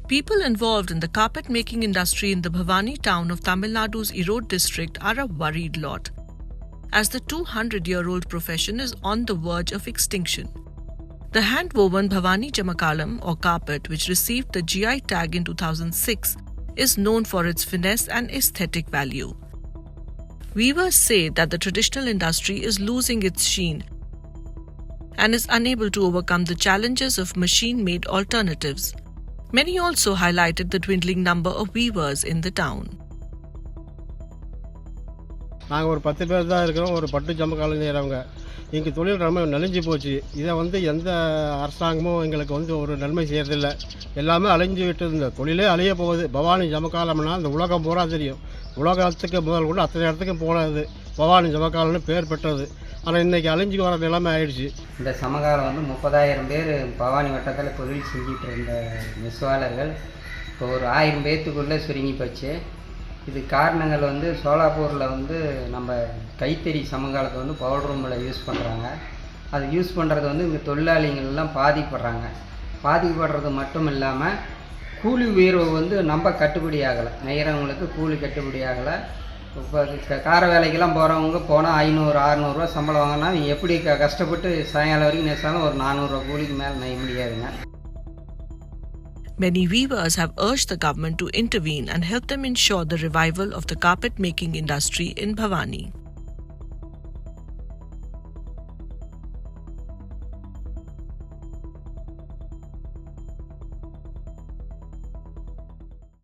People involved in the carpet making industry in the Bhavani town of Tamil Nadu's Erode district are a worried lot, as the 200-year-old profession is on the verge of extinction. The hand-woven Bhavani Jamakalam or carpet, which received the GI tag in 2006, is known for its finesse and aesthetic value. Weavers say that the traditional industry is losing its sheen and is unable to overcome the challenges of machine-made alternatives. Many also highlighted the dwindling number of weavers in the town. நாங்கள் ஒரு 10 பேர் தான் இருக்கிறோம். ஒரு பட்டு ஜமக்காலம் செய்கிறவங்க. எங்கள் தொழில் ரொம்ப நலிஞ்சு போச்சு. இதை எந்த அரசாங்கமும் எங்களுக்கு ஒரு நன்மை செய்யறதில்லை. எல்லாமே அழிஞ்சு விட்டு இந்த தொழிலே அழிய போகுது. பவானி ஜமக்காலம்னா இந்த உலகம் பூரா தெரியும். உலகத்துக்கு முதல் கொண்டு அத்தனை இடத்துக்கும் போனது பவானி ஜமக்காலம்னு பேர் பெற்றது. ஆனால் இன்றைக்கி அழிஞ்சு வர நிலைமை ஆயிடுச்சு. இந்த சமகாலம் 30,000 பேர் பவானி வட்டத்தில் தொழில் செஞ்சிட்டு இருந்த நெசவாளர்கள் இப்போ ஒரு 1000 பேர்த்துக்குள்ளே சுருங்கி போச்சு. இது காரணங்கள் சோலாப்பூரில் நம்ம கைத்தறி சமகாலத்தை பவுடர் ரூமில் யூஸ் பண்ணுறாங்க. அது யூஸ் பண்ணுறது இங்கே தொழிலாளிகள்லாம் பாதிப்படுறாங்க. பாதிக்கப்படுறது மட்டும் இல்லாமல் கூலி உயர்வு நம்ம கட்டுப்படி ஆகலை. நெய்கிறவங்களுக்கு கூலி கட்டுப்படி ஆகலை. இப்போ கார வேலைக்கெல்லாம் போகிறவங்க போனால் 500-600 ரூபா சம்பளம் வாங்கினா எப்படி கஷ்டப்பட்டு சாயங்காலம் வரைக்கும் நெசாலும் ஒரு 400 ரூபா கூலிக்கு மேலே நெய்ய முடியாதுங்க. Many weavers have urged the government to intervene and help them ensure the revival of the carpet making industry in Bhavani.